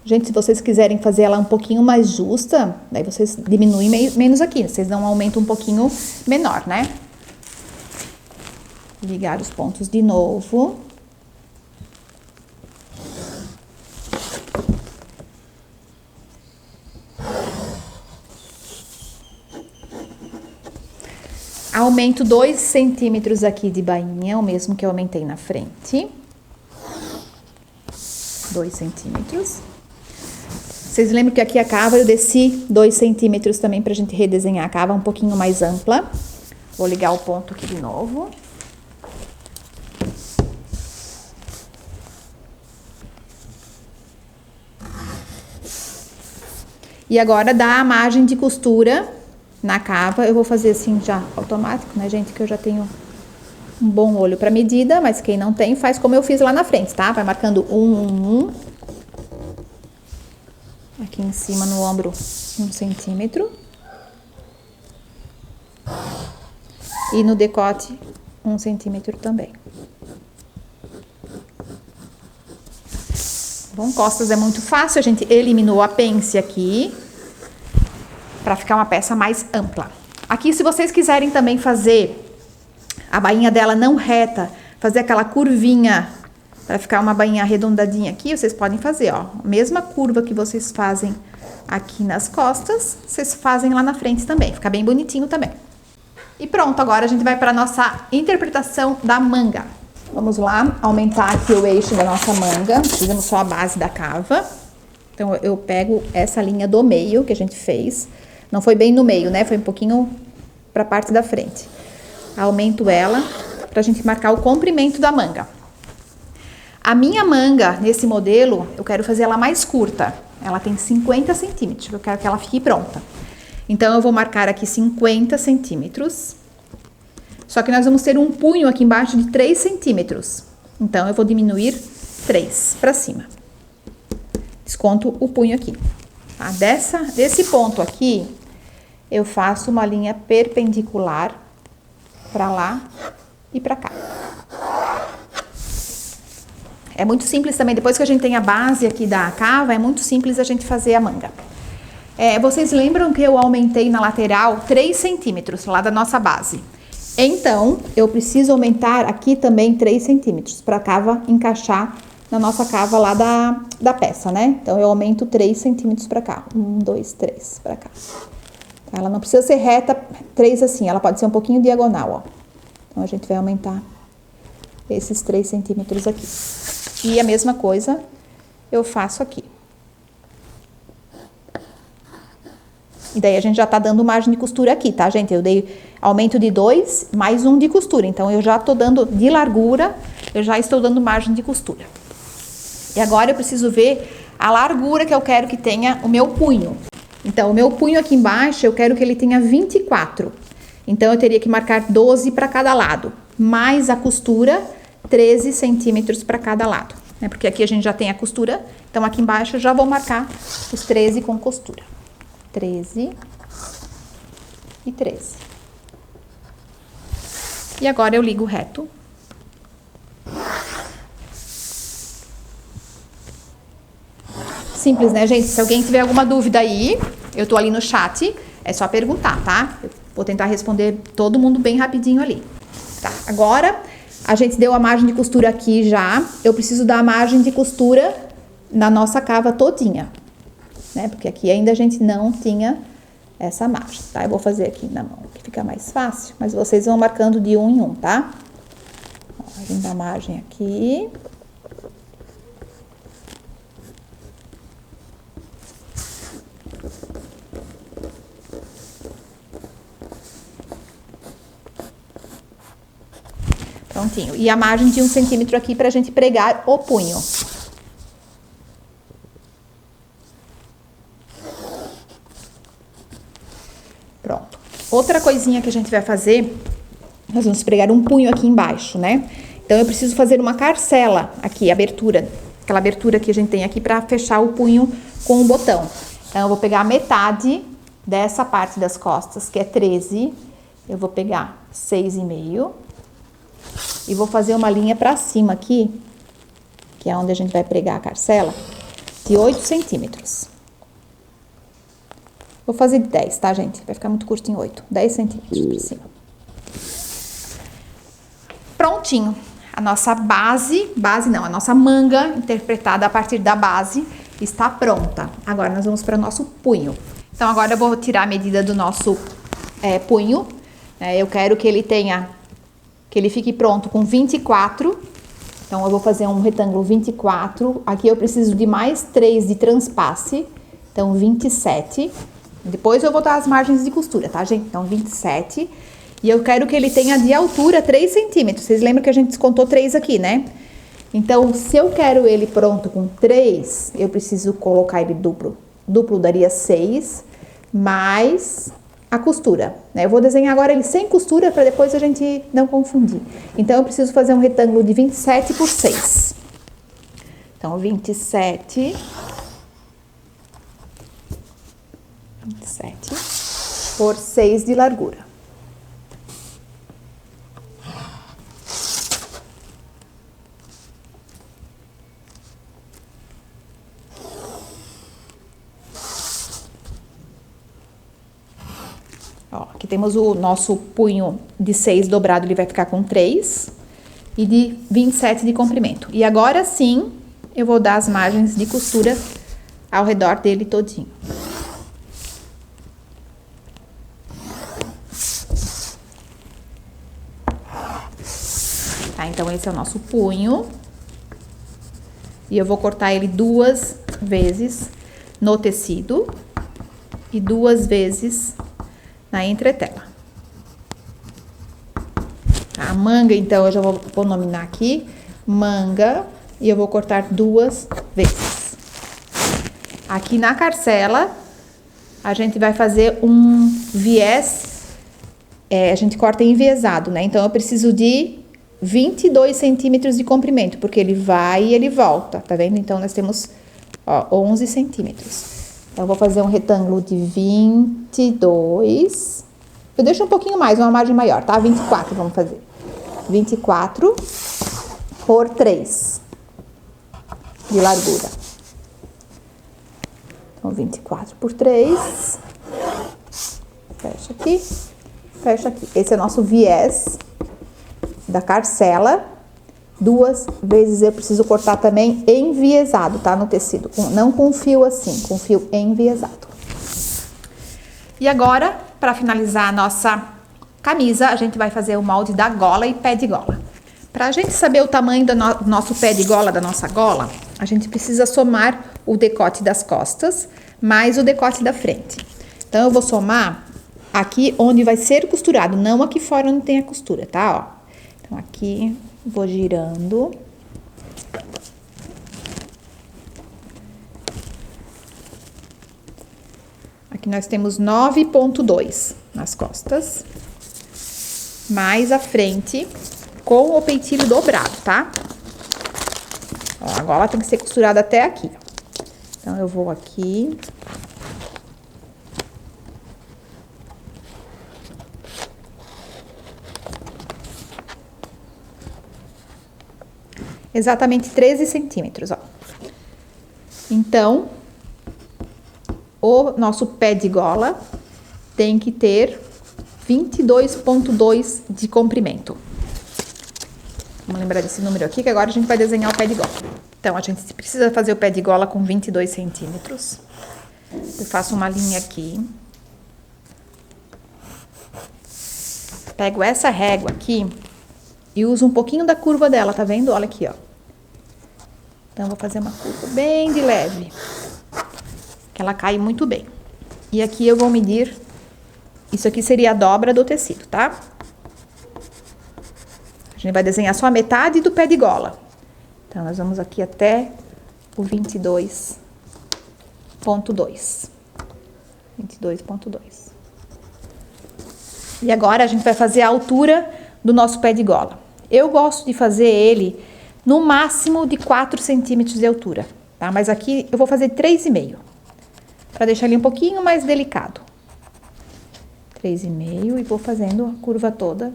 Gente, se vocês quiserem fazer ela um pouquinho mais justa, daí vocês diminuem menos aqui. Vocês dão um aumento um pouquinho menor, né? Ligar os pontos de novo. Aumento 2 centímetros aqui de bainha, o mesmo que eu aumentei na frente. 2 centímetros. Vocês lembram que aqui a cava eu desci 2 centímetros também pra gente redesenhar a cava um pouquinho mais ampla. Vou ligar o ponto aqui de novo. E agora dá a margem de costura na cava. Eu vou fazer assim já automático, né, gente? Que eu já tenho um bom olho para medida, mas quem não tem, faz como eu fiz lá na frente, tá? Vai marcando 1. Aqui em cima no ombro, 1 centímetro. E no decote, 1 centímetro também. Bom, costas é muito fácil, a gente eliminou a pence aqui, para ficar uma peça mais ampla. Aqui, se vocês quiserem também fazer a bainha dela não reta, fazer aquela curvinha, para ficar uma bainha arredondadinha aqui, vocês podem fazer, ó. A mesma curva que vocês fazem aqui nas costas, vocês fazem lá na frente também, fica bem bonitinho também. E pronto, agora a gente vai para a nossa interpretação da manga. Vamos lá, aumentar aqui o eixo da nossa manga, fizemos só a base da cava. Então, eu pego essa linha do meio que a gente fez, não foi bem no meio, né? Foi um pouquinho para a parte da frente. Aumento ela pra gente marcar o comprimento da manga. A minha manga, nesse modelo, eu quero fazer ela mais curta. Ela tem 50 centímetros, eu quero que ela fique pronta. Então, eu vou marcar aqui 50 centímetros. Só que nós vamos ter um punho aqui embaixo de 3 centímetros. Então, eu vou diminuir 3 para cima. Desconto o punho aqui. Tá? Desse ponto aqui, eu faço uma linha perpendicular para lá e para cá. É muito simples também, depois que a gente tem a base aqui da cava, é muito simples a gente fazer a manga. Vocês lembram que eu aumentei na lateral 3 centímetros lá da nossa base? Então, eu preciso aumentar aqui também 3 centímetros para a cava encaixar na nossa cava lá da peça, né? Então, eu aumento 3 centímetros para cá. 1, 2, 3 para cá. Ela não precisa ser reta 3 assim, ela pode ser um pouquinho diagonal, ó. Então, a gente vai aumentar esses 3 centímetros aqui. E a mesma coisa eu faço aqui. E daí a gente já tá dando margem de costura aqui, tá, gente? Eu dei aumento de 2, mais 1 de costura. Então, eu já tô dando de largura, eu já estou dando margem de costura. E agora eu preciso ver a largura que eu quero que tenha o meu punho. Então, o meu punho aqui embaixo, eu quero que ele tenha 24. Então, eu teria que marcar 12 para cada lado. Mais a costura, 13 centímetros para cada lado. Né? Porque aqui a gente já tem a costura. Então, aqui embaixo eu já vou marcar os 13 com costura. 13 e 13. E agora eu ligo reto. Simples, né, gente? Se alguém tiver alguma dúvida aí, eu tô ali no chat, é só perguntar, tá? Eu vou tentar responder todo mundo bem rapidinho ali. Tá, agora a gente deu a margem de costura aqui já, eu preciso dar a margem de costura na nossa cava todinha, né? Porque aqui ainda a gente não tinha essa margem, tá? Eu vou fazer aqui na mão, que fica mais fácil, mas vocês vão marcando de 1 em 1, tá? Ó, a gente dá a margem aqui. Prontinho. E a margem de 1 centímetro aqui pra gente pregar o punho. Pronto. Outra coisinha que a gente vai fazer, nós vamos pregar um punho aqui embaixo, né? Então, eu preciso fazer uma carcela aqui, abertura. Aquela abertura que a gente tem aqui pra fechar o punho com o botão. Então, eu vou pegar a metade dessa parte das costas, que é 13. Eu vou pegar 6,5. E vou fazer uma linha pra cima aqui, que é onde a gente vai pregar a carcela, de 8 centímetros. Vou fazer de 10, tá, gente? Vai ficar muito curtinho 8. 10 centímetros por cima. Prontinho. A nossa a nossa manga, interpretada a partir da base, está pronta. Agora, nós vamos para o nosso punho. Então, agora eu vou tirar a medida do nosso punho. Eu quero que ele fique pronto com 24. Então, eu vou fazer um retângulo 24. Aqui eu preciso de mais 3 de transpasse. Então, 27. Depois eu vou botar as margens de costura, tá, gente? Então, 27. E eu quero que ele tenha de altura 3 centímetros. Vocês lembram que a gente descontou 3 aqui, né? Então, se eu quero ele pronto com 3, eu preciso colocar ele duplo. Duplo daria 6, mais a costura, né? Eu vou desenhar agora ele sem costura para depois a gente não confundir. Então, eu preciso fazer um retângulo de 27 por 6. Então, 27 por 6 de largura. Ó, aqui temos o nosso punho de 6 dobrado, ele vai ficar com 3 e de 27 de comprimento. E agora sim, eu vou dar as margens de costura ao redor dele todinho. Tá, então esse é o nosso punho. E eu vou cortar ele 2 vezes no tecido e 2 vezes na entretela. A manga, então, eu já vou nominar aqui, manga, e eu vou cortar 2 vezes. Aqui na carcela, a gente vai fazer um viés, a gente corta enviesado, né? Então, eu preciso de 22 centímetros de comprimento, porque ele vai e ele volta, tá vendo? Então, nós temos, ó, 11 centímetros. Então, eu vou fazer um retângulo de 22. Eu deixo um pouquinho mais, uma margem maior, tá? 24 vamos fazer. 24 por 3 de largura. Então, 24 por 3. Fecha aqui, fecha aqui. Esse é o nosso viés da carcela. 2 vezes eu preciso cortar também enviesado, tá? No tecido, não com fio assim, com fio enviesado. E agora, para finalizar a nossa camisa, a gente vai fazer o molde da gola e pé de gola. Pra gente saber o tamanho do nosso pé de gola, da nossa gola, a gente precisa somar o decote das costas mais o decote da frente. Então, eu vou somar aqui onde vai ser costurado, não aqui fora onde tem a costura, tá? Ó. Então, aqui... Vou girando. Aqui nós temos 9,2 nas costas. Mais a frente com o peitinho dobrado, tá? Ó, a gola tem que ser costurada até aqui. Então, eu vou aqui. Exatamente 13 centímetros, ó. Então, o nosso pé de gola tem que ter 22,2 de comprimento. Vamos lembrar desse número aqui, que agora a gente vai desenhar o pé de gola. Então, a gente precisa fazer o pé de gola com 22 centímetros. Eu faço uma linha aqui. Pego essa régua aqui e uso um pouquinho da curva dela, tá vendo? Olha aqui, ó. Então, eu vou fazer uma curva bem de leve, que ela cai muito bem. E aqui eu vou medir, isso aqui seria a dobra do tecido, tá? A gente vai desenhar só a metade do pé de gola. Então, nós vamos aqui até o 22,2. 22,2. E agora, a gente vai fazer a altura do nosso pé de gola. Eu gosto de fazer ele no máximo de 4 centímetros de altura, tá? Mas aqui eu vou fazer 3,5, para deixar ele um pouquinho mais delicado. 3,5 e vou fazendo a curva toda.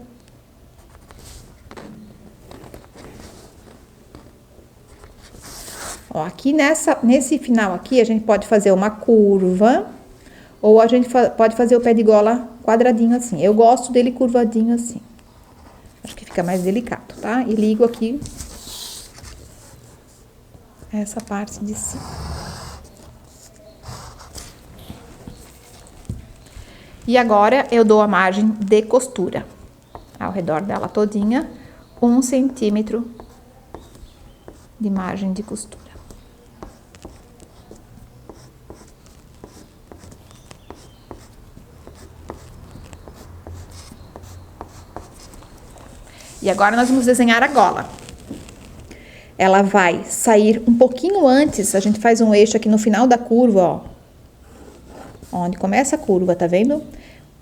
Ó, aqui nesse final aqui, a gente pode fazer uma curva, ou a gente pode fazer o pé de gola quadradinho assim. Eu gosto dele curvadinho assim. Acho que fica mais delicado, tá? E ligo aqui essa parte de cima. E agora, eu dou a margem de costura ao redor dela todinha, 1 centímetro de margem de costura. E agora, nós vamos desenhar a gola. Ela vai sair um pouquinho antes, a gente faz um eixo aqui no final da curva, ó. Onde começa a curva, tá vendo?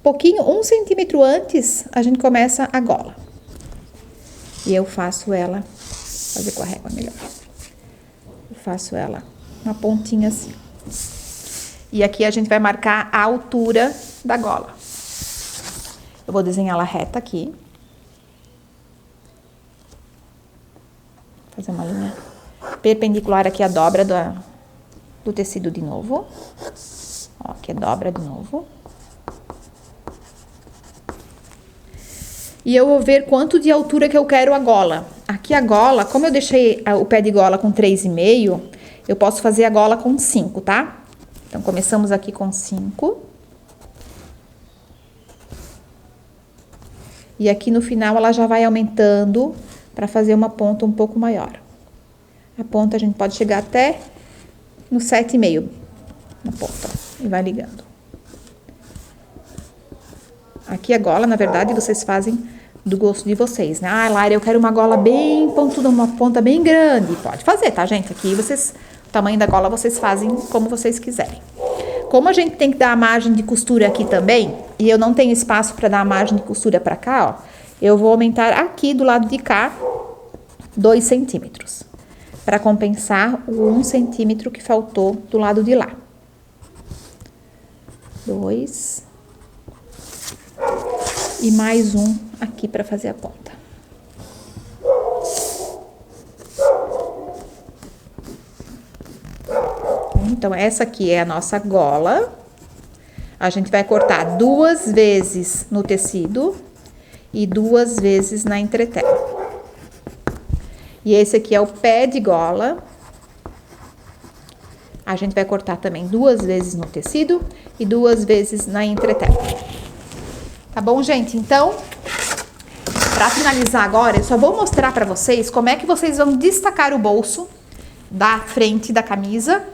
pouquinho, 1 centímetro antes, a gente começa a gola. E eu faço ela, fazer com a régua melhor. Eu faço ela uma pontinha assim. E aqui a gente vai marcar a altura da gola. Eu vou desenhar ela reta aqui. Fazer uma linha perpendicular aqui à dobra do tecido de novo. Ó, aqui é dobra de novo. E eu vou ver quanto de altura que eu quero a gola. Aqui a gola, como eu deixei o pé de gola com 3,5, eu posso fazer a gola com 5, tá? Então, começamos aqui com 5. E aqui no final ela já vai aumentando para fazer uma ponta um pouco maior. A ponta a gente pode chegar até no 7,5 na ponta e vai ligando. Aqui a gola, na verdade, vocês fazem do gosto de vocês, né? Ah, Lara, eu quero uma gola bem pontuda, uma ponta bem grande. Pode fazer, tá, gente? Aqui vocês, o tamanho da gola vocês fazem como vocês quiserem. Como a gente tem que dar a margem de costura aqui também, e eu não tenho espaço para dar a margem de costura para cá, ó, eu vou aumentar aqui do lado de cá 2 centímetros, para compensar o 1 centímetro que faltou do lado de lá. 2. E mais um aqui para fazer a ponta. Então, essa aqui é a nossa gola. A gente vai cortar 2 vezes no tecido e 2 vezes na entretela. E esse aqui é o pé de gola. A gente vai cortar também 2 vezes no tecido e 2 vezes na entretela. Tá bom, gente? Então, pra finalizar agora, eu só vou mostrar pra vocês como é que vocês vão destacar o bolso da frente da camisa,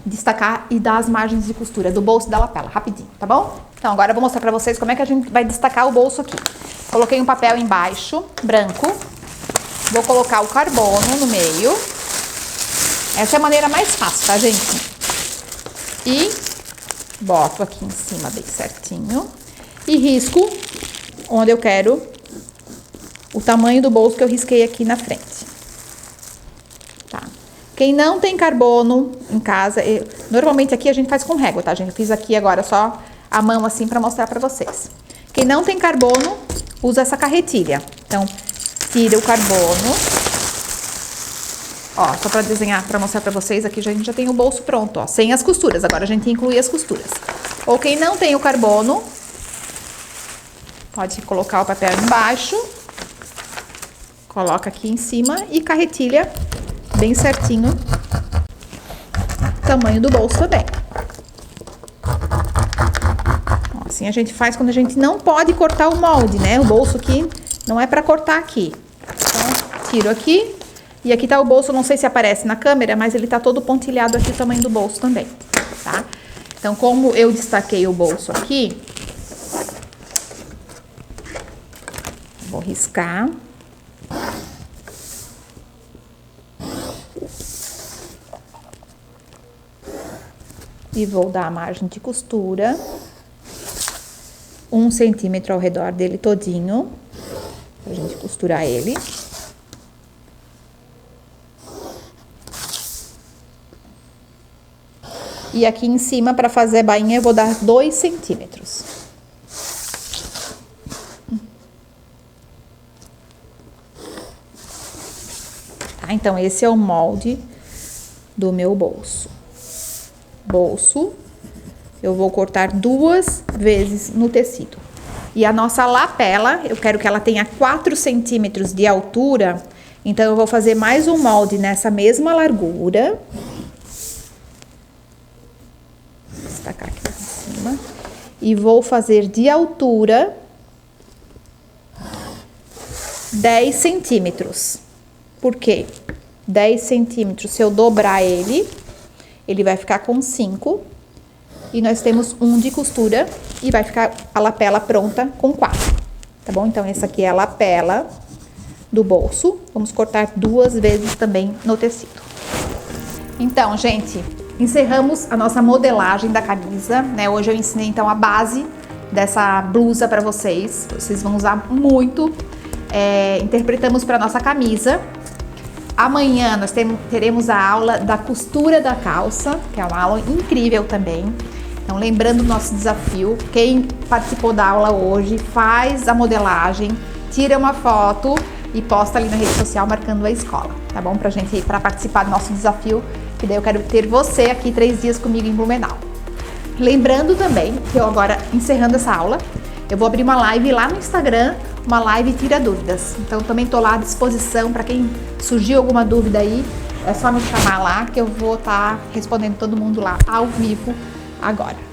destacar e dar as margens de costura do bolso e da lapela, rapidinho, tá bom? Então, agora eu vou mostrar pra vocês como é que a gente vai destacar o bolso aqui. Coloquei um papel embaixo, branco, vou colocar o carbono no meio. Essa é a maneira mais fácil, tá, gente? E boto aqui em cima bem certinho. E risco onde eu quero o tamanho do bolso que eu risquei aqui na frente. Tá? Quem não tem carbono em casa, normalmente aqui a gente faz com régua, tá, gente? Eu fiz aqui agora só a mão assim pra mostrar pra vocês. Quem não tem carbono, usa essa carretilha. Então, tira o carbono. Ó, só pra desenhar, pra mostrar pra vocês, aqui a gente já tem o bolso pronto, ó, sem as costuras. Agora a gente inclui as costuras. Ou quem não tem o carbono, pode colocar o papel embaixo, coloca aqui em cima e carretilha bem certinho o tamanho do bolso também. Ó, assim a gente faz quando a gente não pode cortar o molde, né? O bolso aqui não é pra cortar aqui. Então, tiro aqui. E aqui tá o bolso, não sei se aparece na câmera, mas ele tá todo pontilhado aqui o tamanho do bolso também, tá? Então, como eu destaquei o bolso aqui, vou riscar. E vou dar a margem de costura. 1 centímetro ao redor dele todinho, pra gente costurar ele. E aqui em cima, para fazer a bainha, eu vou dar 2 centímetros. Tá? Então, esse é o molde do meu bolso. Bolso, eu vou cortar 2 vezes no tecido. E a nossa lapela, eu quero que ela tenha 4 centímetros de altura. Então, eu vou fazer mais um molde nessa mesma largura. Destacar aqui em cima. E vou fazer de altura 10 centímetros. Por quê? 10 centímetros, se eu dobrar ele vai ficar com 5. E nós temos 1 de costura e vai ficar a lapela pronta com 4. Tá bom? Então, essa aqui é a lapela do bolso. Vamos cortar 2 vezes também no tecido. Então, gente, encerramos a nossa modelagem da camisa, né? Hoje eu ensinei, então, a base dessa blusa para vocês. Vocês vão usar muito. Interpretamos para nossa camisa. Amanhã nós teremos a aula da costura da calça, que é uma aula incrível também. Então, lembrando o nosso desafio, quem participou da aula hoje, faz a modelagem, tira uma foto e posta ali na rede social marcando a escola, tá bom? Para participar do nosso desafio, que daí eu quero ter você aqui 3 dias comigo em Blumenau. Lembrando também que eu agora, encerrando essa aula, eu vou abrir uma live lá no Instagram, uma live Tira Dúvidas. Então, também tô lá à disposição para quem surgiu alguma dúvida aí, é só me chamar lá que eu vou estar respondendo todo mundo lá ao vivo agora.